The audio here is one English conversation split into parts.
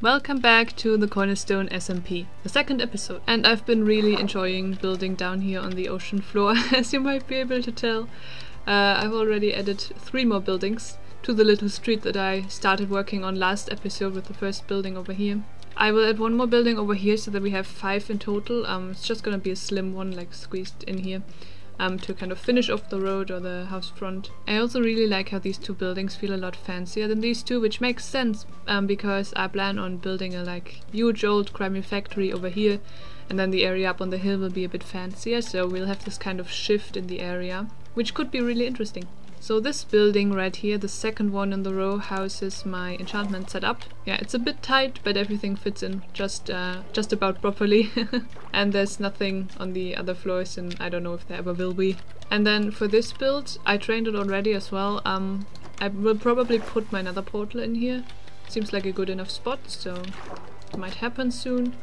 Welcome back to the Cornerstone SMP, the second episode. And I've been really enjoying building down here on the ocean floor, as you might be able to tell. I've already added 3 more buildings to the little street that I started working on last episode with the first building over here. I will add 1 more building over here so that we have 5 in total. It's just gonna be a slim one, like squeezed in here. To kind of finish off the road or the house front. I also really like how these 2 buildings feel a lot fancier than these 2, which makes sense because I plan on building a huge old grimy factory over here, and then the area up on the hill will be a bit fancier, so we'll have this kind of shift in the area, which could be really interesting. So this building right here, the second one in the row, houses my enchantment setup. Yeah, it's a bit tight, but everything fits in just about properly. And there's nothing on the other floors, and I don't know if there ever will be. And then for this build, I trained it already as well. I will probably put my nether portal in here. Seems like a good enough spot, so it might happen soon.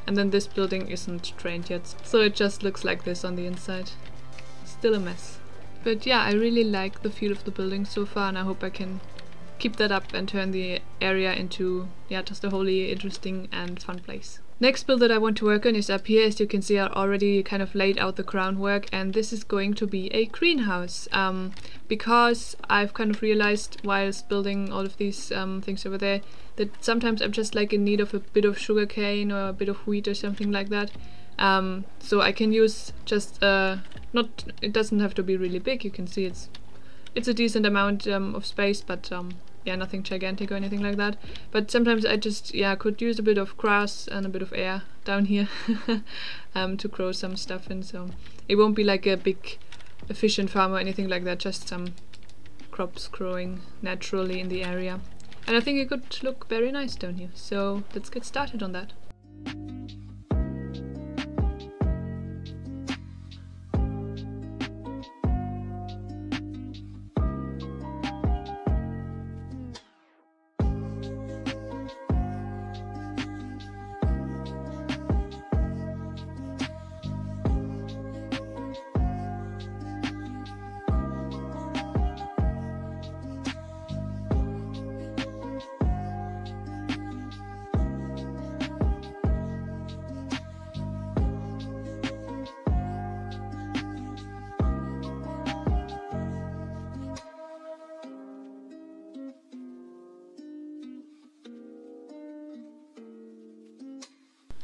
And then this building isn't trained yet, so it just looks like this on the inside. Still a mess. But yeah, I really like the feel of the building so far, and I hope I can keep that up and turn the area into, yeah, just a wholly interesting and fun place. Next build that I want to work on is up here. As you can see, I already kind of laid out the groundwork, and this is going to be a greenhouse. Because I've kind of realized whilst building all of these things over there that sometimes I'm just in need of a bit of sugarcane or a bit of wheat or something like that. So I can use just it doesn't have to be really big. You can see it's a decent amount of space, but yeah, nothing gigantic or anything like that. But sometimes I just could use a bit of grass and a bit of air down here to grow some stuff in. So it won't be like a big efficient farm or anything like that, just some crops growing naturally in the area. And I think it could look very nice down here. So let's get started on that.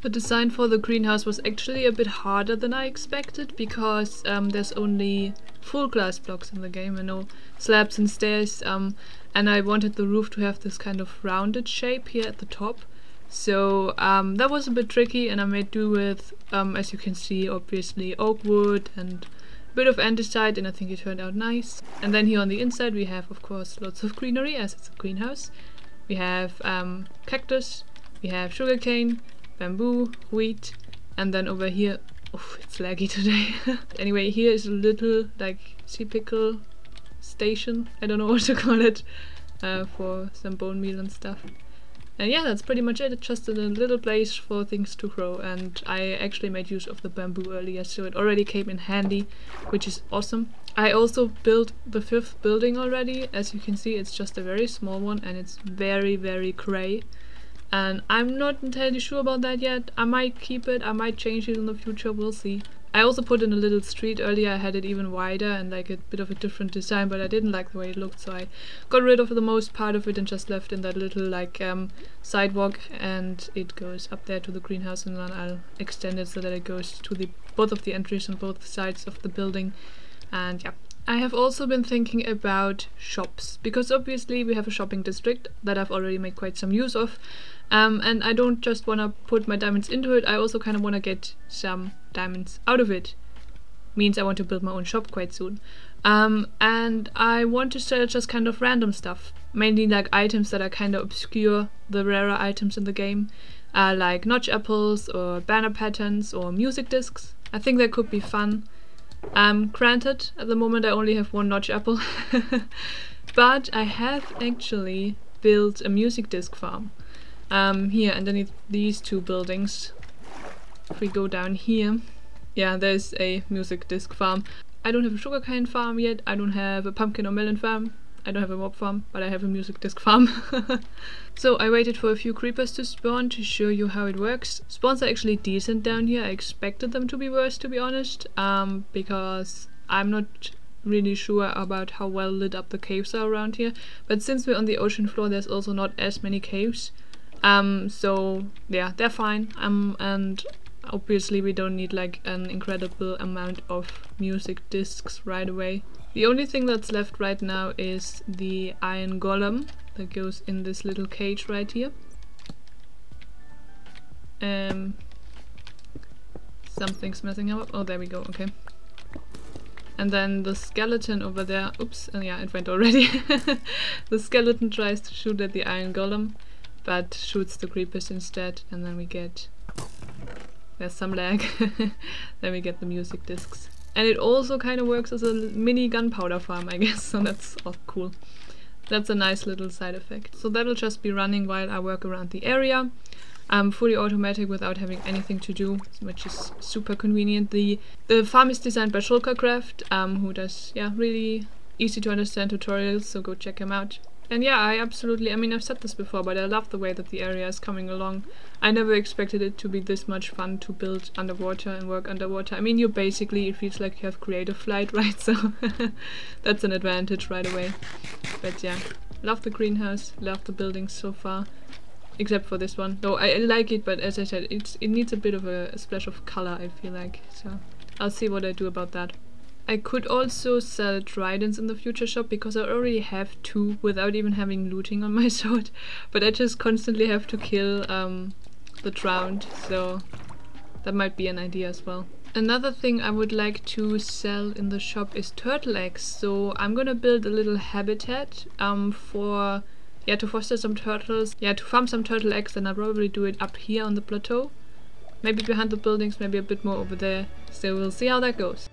The design for the greenhouse was actually a bit harder than I expected because there's only full glass blocks in the game and no slabs and stairs, and I wanted the roof to have this kind of rounded shape here at the top. So that was a bit tricky, and I made do with, as you can see, obviously oak wood and a bit of andesite, and I think it turned out nice. And then here on the inside we have, of course, lots of greenery as it's a greenhouse. We have cactus, we have sugarcane, bamboo, wheat, and then over here, it's laggy today. Anyway, here is a little sea pickle station, I don't know what to call it, for some bone meal and stuff. And yeah, that's pretty much it. It's just a little place for things to grow, and I actually made use of the bamboo earlier, so it already came in handy, which is awesome. I also built the 5th building already. As you can see, it's just a very small one, and it's very, very grey. And I'm not entirely sure about that yet. I might keep it, I might change it in the future, we'll see. I also put in a little street earlier. I had it even wider and a bit of a different design, but I didn't like the way it looked, so I got rid of the most part of it and just left in that little sidewalk, and it goes up there to the greenhouse, and then I'll extend it so that it goes to both of the entries on both sides of the building. And yeah. I have also been thinking about shops, because obviously we have a shopping district that I've already made quite some use of, and I don't just want to put my diamonds into it, I also kind of want to get some diamonds out of it. Means I want to build my own shop quite soon. And I want to sell just kind of random stuff, mainly items that are kind of obscure, the rarer items in the game, like notch apples or banner patterns or music discs. I think that could be fun. Granted, at the moment I only have 1 notch apple, but I have actually built a music disc farm here underneath these 2 buildings. If we go down here, yeah, there's a music disc farm. I don't have a sugarcane farm yet, I don't have a pumpkin or melon farm, I don't have a mob farm, but I have a music disc farm. So I waited for a few creepers to spawn to show you how it works. Spawns are actually decent down here. I expected them to be worse, to be honest, because I'm not really sure about how well lit up the caves are around here. But since we're on the ocean floor, there's also not as many caves. So yeah, they're fine. And obviously we don't need like an incredible amount of music discs right away. The only thing that's left right now is the iron golem that goes in this little cage right here. Something's messing up. Oh, there we go, okay. And then the skeleton over there, oops, yeah, it went already. The skeleton tries to shoot at the iron golem, but shoots the creepers instead, and then we get... there's some lag. Then we get the music discs. And it also kind of works as a mini gunpowder farm, I guess, so that's all cool. That's a nice little side effect. So that'll just be running while I work around the area. Fully automatic without having anything to do, which is super convenient. The farm is designed by Shulkercraft, who does, yeah, really easy to understand tutorials, so go check him out. And yeah, I mean, I've said this before, but I love the way that the area is coming along. I never expected it to be this much fun to build underwater and work underwater. I mean, you basically, it feels like you have creative flight, right? So that's an advantage right away. But yeah, love the greenhouse, love the buildings so far. Except for this one. Though I like it, but as I said, it needs a bit of a splash of color, I feel like. So I'll see what I do about that. I could also sell tridents in the future shop, because I already have 2 without even having looting on my sword. But I just constantly have to kill the drowned, so that might be an idea as well. Another thing I would like to sell in the shop is turtle eggs. So I'm gonna build a little habitat to foster some turtles, to farm some turtle eggs, and I'll probably do it up here on the plateau. Maybe behind the buildings, maybe a bit more over there. So we'll see how that goes.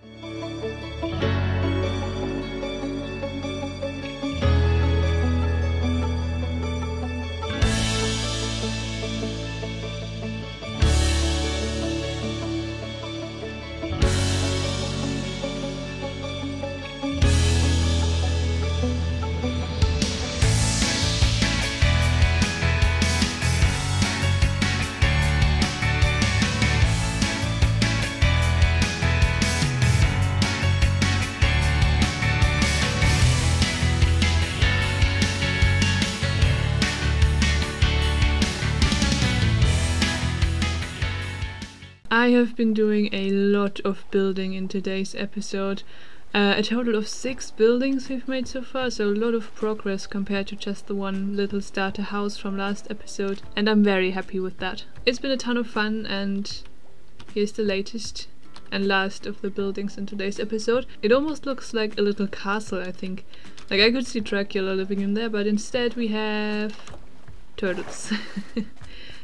I have been doing a lot of building in today's episode. A total of 6 buildings we've made so far, so a lot of progress compared to just the one little starter house from last episode, and I'm very happy with that. It's been a ton of fun, and here's the latest and last of the buildings in today's episode. It almost looks like a little castle, I think. Like, I could see Dracula living in there, but instead we have turtles.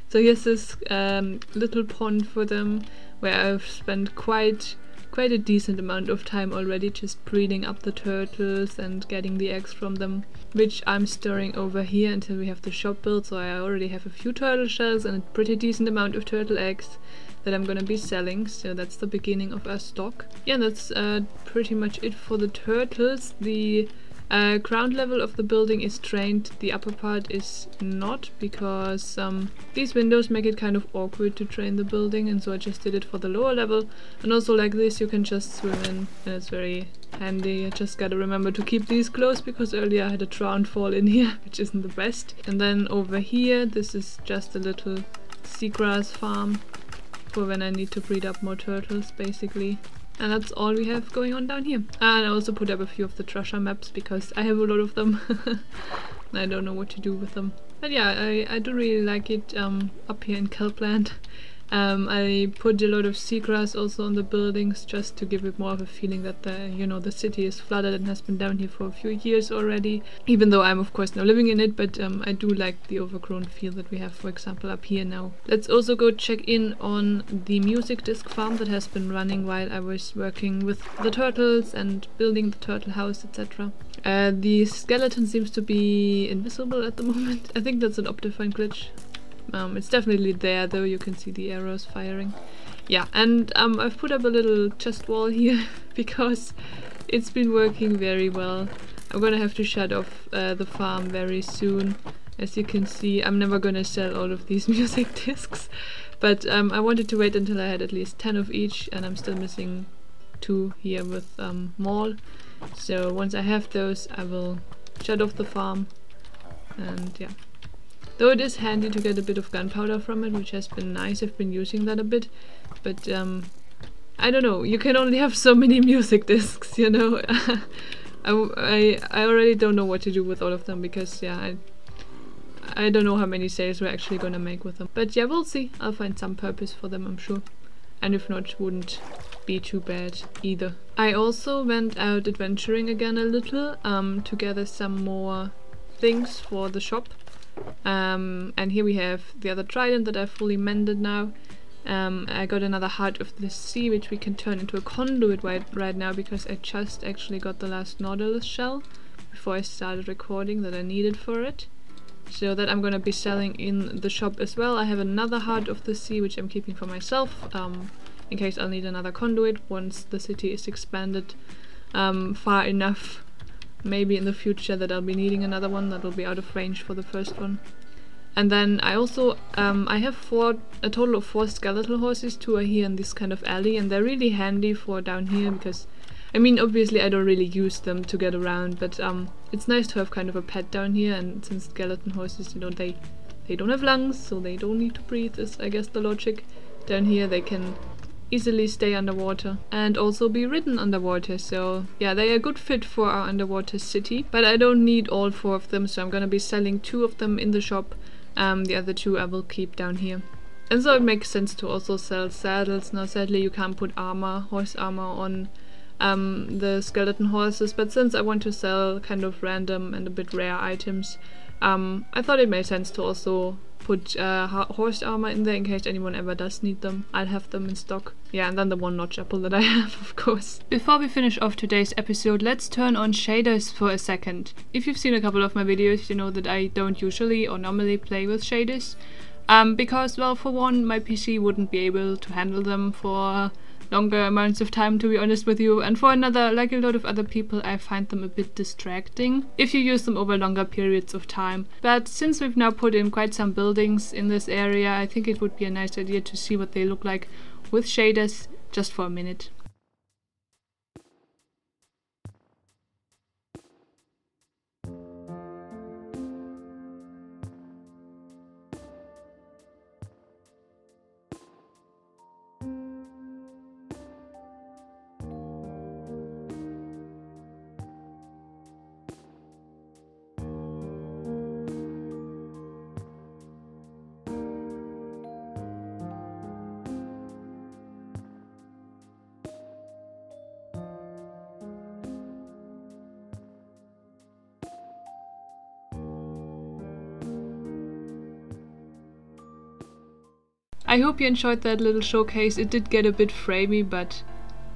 So here's this little pond for them, where I've spent quite a decent amount of time already just breeding up the turtles and getting the eggs from them, which I'm storing over here until we have the shop built. So I already have a few turtle shells and a pretty decent amount of turtle eggs that I'm gonna be selling, so that's the beginning of our stock. Yeah, that's pretty much it for the turtles. The ground level of the building is trained, the upper part is not, because these windows make it kind of awkward to train the building, and so I just did it for the lower level. And also, like this, you can just swim in, and it's very handy. I just gotta remember to keep these closed, because earlier I had a drowned fall in here, which isn't the best. And then over here, this is just a little seagrass farm for when I need to breed up more turtles, basically. And that's all we have going on down here. And I also put up a few of the treasure maps, because I have a lot of them. And I don't know what to do with them. But yeah, I do really like it up here in Kelpland. I put a lot of seagrass also on the buildings, just to give it more of a feeling that the city is flooded and has been down here for a few years already. Even though I'm of course now living in it, but I do like the overgrown feel that we have, for example, up here now. Let's also go check in on the music disc farm that has been running while I was working with the turtles and building the turtle house, etc. The skeleton seems to be invisible at the moment. I think that's an Optifine glitch. It's definitely there though, you can see the arrows firing. Yeah, and I've put up a little chest wall here because it's been working very well. I'm gonna have to shut off the farm very soon. As you can see, I'm never gonna sell all of these music discs, but I wanted to wait until I had at least 10 of each, and I'm still missing 2 here with Maul. So once I have those, I will shut off the farm, and yeah. Though it is handy to get a bit of gunpowder from it, which has been nice. I've been using that a bit, but I don't know, you can only have so many music discs, you know. I already don't know what to do with all of them, because yeah, I don't know how many sales we're actually gonna make with them. But yeah, we'll see. I'll find some purpose for them, I'm sure. And if not, wouldn't be too bad either. I also went out adventuring again a little to gather some more things for the shop. And here we have the other trident that I've fully mended now. I got another Heart of the Sea, which we can turn into a conduit right now, because I just actually got the last Nautilus shell before I started recording that I needed for it. So that I'm gonna be selling in the shop as well. I have another Heart of the Sea, which I'm keeping for myself, in case I'll need another conduit once the city is expanded far enough. Maybe in the future that I'll be needing another one that will be out of range for the first one. And then I also, I have a total of 4 skeletal horses. 2 are here in this kind of alley, and they're really handy for down here, because I mean, obviously I don't really use them to get around, but it's nice to have kind of a pet down here. And since skeleton horses, you know, they don't have lungs, so they don't need to breathe, is I guess the logic. Down here they can easily stay underwater and also be ridden underwater, so yeah, they are a good fit for our underwater city. But I don't need all 4 of them, so I'm gonna be selling 2 of them in the shop. The other 2 I will keep down here. And so it makes sense to also sell saddles. Now sadly you can't put horse armor on the skeleton horses, but since I want to sell kind of random and a bit rare items, I thought it made sense to also put horse armor in there in case anyone ever does need them. I'll have them in stock. Yeah, and then the 1 notch apple that I have, of course. Before we finish off today's episode, let's turn on shaders for a second. If you've seen a couple of my videos, you know that I don't usually or normally play with shaders. Because, well, for one, my PC wouldn't be able to handle them for longer amounts of time, to be honest with you, and for another, like a lot of other people, I find them a bit distracting if you use them over longer periods of time. But since we've now put in quite some buildings in this area, I think it would be a nice idea to see what they look like with shaders just for a minute. I hope you enjoyed that little showcase. It did get a bit framey, but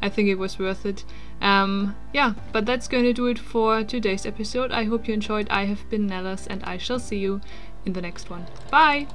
I think it was worth it. Yeah, but that's going to do it for today's episode. I hope you enjoyed. I have been Nellis, and I shall see you in the next one. Bye!